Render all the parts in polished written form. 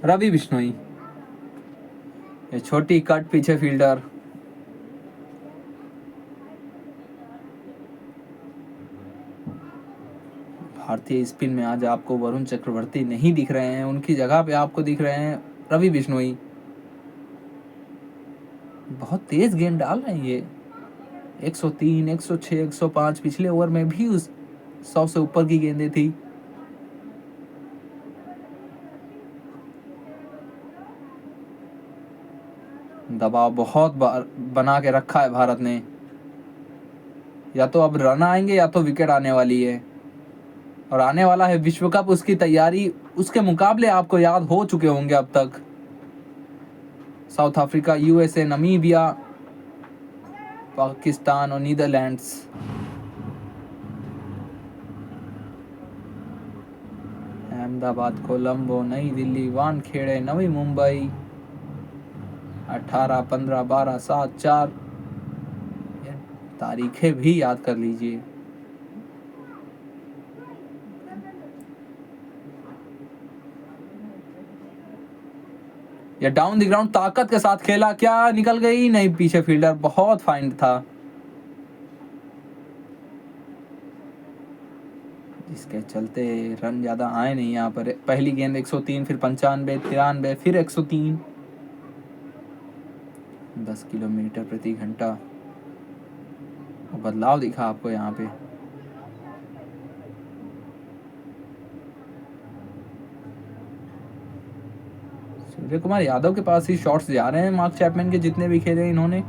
रवि बिश्नोई, ये छोटी कट पीछे फील्डर। भारतीय स्पिन में आज आपको वरुण चक्रवर्ती नहीं दिख रहे हैं, उनकी जगह पे आपको दिख रहे हैं रवि बिश्नोई। बहुत तेज गेंद डाल रहे हैं ये। 103, 106, 105 पिछले ओवर में भी उस 100 से ऊपर की गेंदें थी। दबाव बहुत बना के रखा है भारत ने। या तो अब रन आएंगे या तो विकेट आने वाली है। और आने वाला है विश्व कप, उसकी तैयारी उसके मुकाबले आपको याद हो चुके होंगे अब तक। South Africa, USA, Namibia, Pakistan और नीदरलैंड्स। अहमदाबाद, कोलंबो, नई दिल्ली, वानखेड़े, नवी मुंबई। 18, 15, 12, 7, 4 तारीखें भी याद कर लीजिए। ये डाउन द ग्राउंड ताकत के साथ खेला, क्या निकल गई? नहीं, पीछे फील्डर, बहुत फाइन था। जिसके चलते रन ज्यादा आए नहीं यहाँ पर। पहली गेंद 103, फिर 95, 93, फिर 103। 10 किलोमीटर प्रति घंटा बदलाव दिखा आपको यहाँ पे। सूर्य कुमार यादव के पास ही शॉट्स जा रहे हैं मार्क चैपमैन के, जितने भी खेले इन्होंने।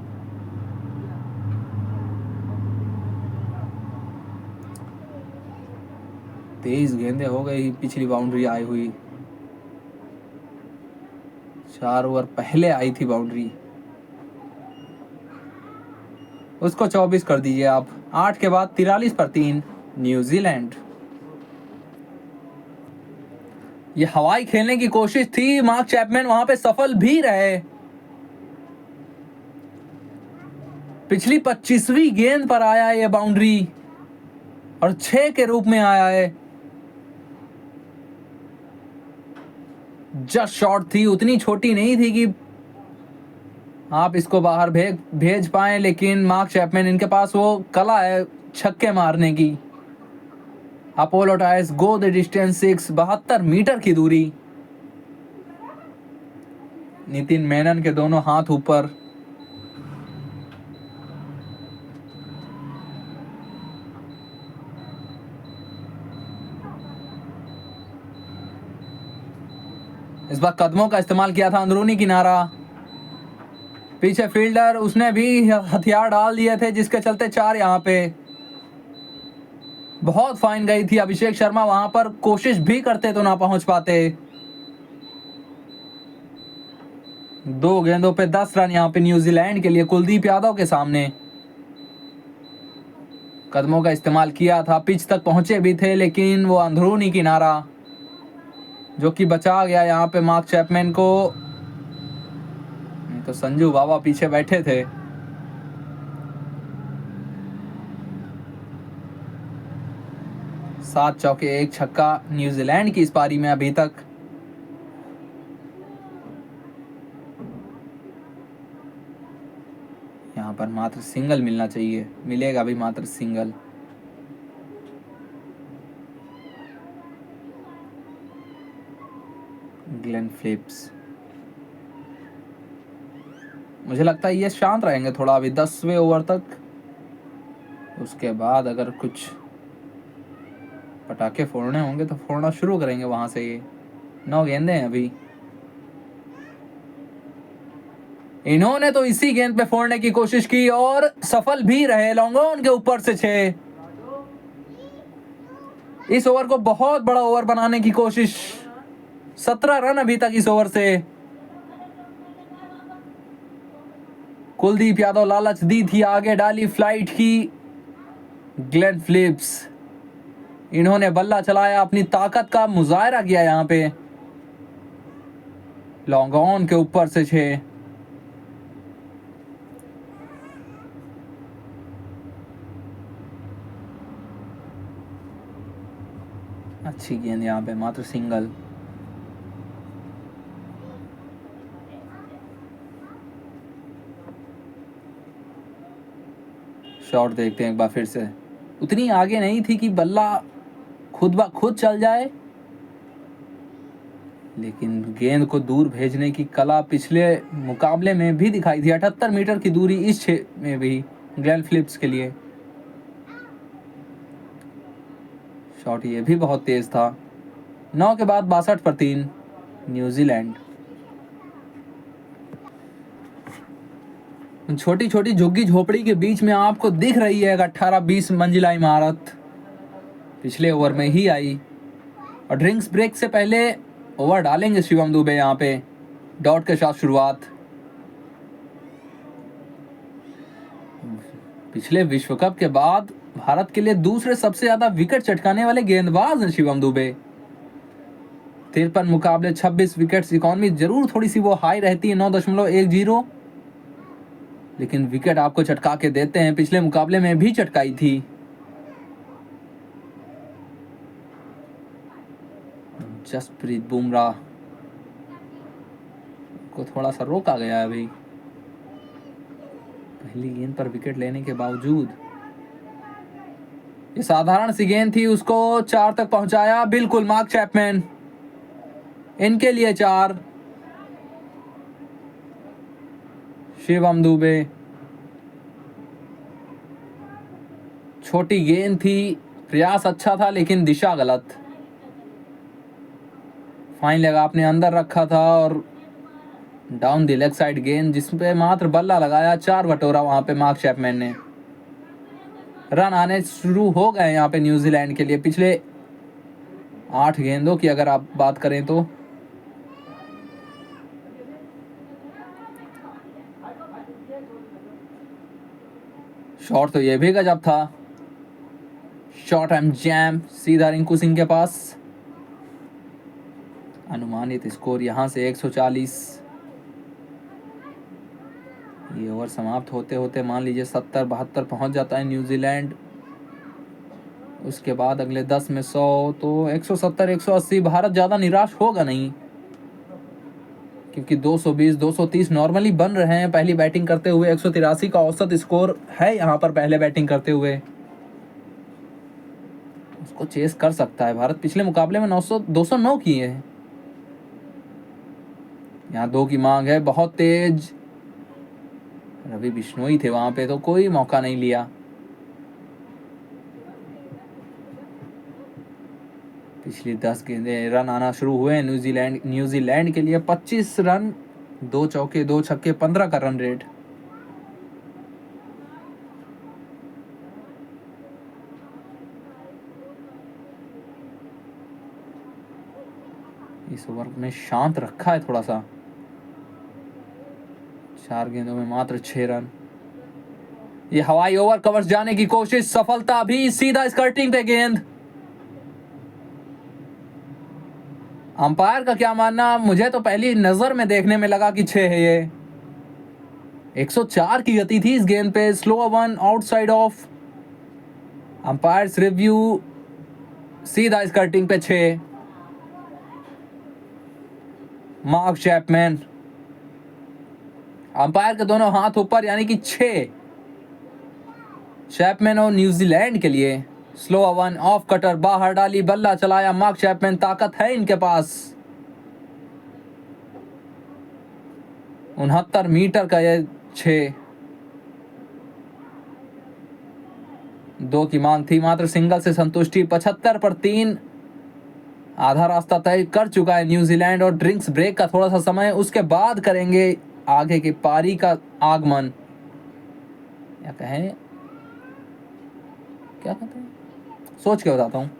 तेज गेंदें हो गई, पिछली बाउंड्री आई हुई। 4 ओवर पहले आई थी बाउंड्री, उसको 24 कर दीजिए आप। 8 के बाद 43 पर 3 न्यूजीलैंड। ये हवाई खेलने की कोशिश थी, मार्क चैपमैन वहां पे सफल भी रहे। पिछली 25वीं गेंद पर आया ये बाउंड्री और 6 के रूप में आया है। जस्ट शॉट थी, उतनी छोटी नहीं थी कि आप इसको बाहर भेज पाए, लेकिन मार्क चैपमैन, इनके पास वो कला है छक्के मारने की। Apollo Tyres, go the distance 6, 72 metre की दूरी। नितिन मेनन के दोनों हाथ ऊपर। इस बार कदमों का इस्तेमाल किया था, अंदरूनी किनारा। पीछे फील्डर, उसने भी हथियार डाल दिए थे, जिसके चलते 4 यहाँ पे। बहुत फाइन गई थी। अभिषेक शर्मा वहां पर कोशिश भी करते तो ना पहुंच पाते। 2 गेंदों पे 10 रन यहाँ पे न्यूजीलैंड के लिए, कुलदीप यादव के सामने। कदमों का इस्तेमाल किया था, पिच तक पहुंचे भी थे, लेकिन वो अंदरूनी किनारा जो कि बचा गया यहाँ पे मार्क चैपमैन को। नहीं तो संजू बाबा पीछे बैठे थे। 7 चौके 1 छक्का न्यूजीलैंड की इस पारी में अभी तक। यहाँ पर मात्र सिंगल मिलना चाहिए, मिलेगा भी मात्र सिंगल। ग्लेन फिलिप्स, मुझे लगता है ये शांत रहेंगे थोड़ा अभी 10वें ओवर तक। उसके बाद अगर कुछ पटाखे फोड़ने होंगे तो फोड़ना शुरू करेंगे वहां से। ये 9 गेंदें हैं अभी। इन्होंने तो इसी गेंद पे फोड़ने की कोशिश की और सफल भी रहे। लॉन्ग ऑन के ऊपर से 6। इस ओवर को बहुत बड़ा ओवर बनाने की कोशिश। 17 रन अभी तक इस ओवर से। कुलदीप यादव लालच दी थी, आगे डाली फ्लाइट की। ग्लेन फिलिप्स, इन्होंने बल्ला चलाया, अपनी ताकत का मुजाहरा किया यहां पे। लॉन्ग ऑन के ऊपर से 6। अच्छी गेंद यहाँ पे, मात्र सिंगल। शॉट देखते हैं एक बार फिर से। उतनी आगे नहीं थी कि बल्ला खुद ब खुद चल जाए, लेकिन गेंद को दूर भेजने की कला पिछले मुकाबले में भी दिखाई थी। 78 मीटर की दूरी इस क्षेत्र में भी ग्लेन फिलिप्स के लिए। शॉट ये भी बहुत तेज था। 9 के बाद 62 पर 3 न्यूजीलैंड। छोटी छोटी झुग्गी झोपड़ी के बीच में आपको दिख रही है 18-20 मंजिला इमारत पिछले ओवर में ही आई। और ड्रिंक्स ब्रेक से पहले ओवर डालेंगे शिवम दुबे। यहाँ पे डॉट के साथ शुरुआत। पिछले विश्व कप के बाद भारत के लिए दूसरे सबसे ज्यादा विकेट चटकाने वाले गेंदबाज हैं शिवम दुबे। 53 मुकाबले 26 विकेट। इकॉनमी जरूर थोड़ी सी वो हाई रहती है 9.10, लेकिन विकेट आपको चटका के देते हैं। पिछले मुकाबले में भी चटकाई थी। जसप्रीत बुमराह को थोड़ा सा रोका गया है अभी, पहली गेंद पर विकेट लेने के बावजूद। ये साधारण सी गेंद थी, उसको 4 तक पहुंचाया। बिल्कुल मार्क चैपमैन, इनके लिए 4। शिवम दुबे, छोटी गेंद थी, प्रयास अच्छा था लेकिन दिशा गलत। फाइन लेग आपने अंदर रखा था और डाउन द लेग साइड गेंद जिसपे मात्र बल्ला लगाया। 4 बटोरा वहां पे मार्क चैपमैन ने। रन आने शुरू हो गए यहाँ पे न्यूजीलैंड के लिए। पिछले 8 गेंदों की अगर आप बात करें तो शॉट तो ये भी गजब था। शॉट एंड जैम सीधा रिंकू सिंह के पास। अनुमानित स्कोर यहां से 140। ये ओवर समाप्त होते होते मान लीजिए 70-72 पहुंच जाता है न्यूजीलैंड। उसके बाद अगले 10 में 100 तो 170-180। भारत ज़्यादा निराश होगा नहीं, क्योंकि 220-230 नॉर्मली बन रहे हैं पहली बैटिंग करते हुए। 183 का औसत स्कोर है यहाँ पर पहले बैटिंग करते हुए। उसको चेस कर सकता है भारत। पिछले मुकाबले में 209 किए हैं। यहाँ 2 की मांग है, बहुत तेज। रवि बिश्नोई थे वहां पे तो कोई मौका नहीं लिया। पिछली 10 गेंदें रन आना शुरू हुए न्यूजीलैंड के लिए। 25 रन, 2 चौके 2 छक्के, 15 का रन रेट। इस ओवर में शांत रखा है थोड़ा सा। 4 गेंदों में मात्र 6 रन। ये हवाई ओवर कवर्स जाने की कोशिश, सफलता भी। सीधा स्कर्टिंग पे गेंद। अंपायर का क्या मानना? मुझे तो पहली नजर में देखने में लगा कि 6 है ये। 104 की गति थी इस गेंद पे। Slow one outside of. Umpires review, सीधा स्कर्टिंग पे 6। मार्क चैपमैन, अंपायर के दोनों हाथ ऊपर, यानी कि 6 चैपमैन और न्यूजीलैंड के लिए। स्लो वन ऑफ कटर, बाहर डाली, बल्ला चलाया मार्क चैपमैन। ताकत है इनके पास। 69 मीटर का ये 6। 2 की मांग थी, मात्र सिंगल से संतुष्टि। 75 पर 3 आधा रास्ता तय कर चुका है न्यूजीलैंड। और ड्रिंक्स ब्रेक का थोड़ा सा समय, उसके बाद करेंगे आगे की पारी का आगमन। क्या कहें, क्या कहते हैं, सोच के बताता हूँ।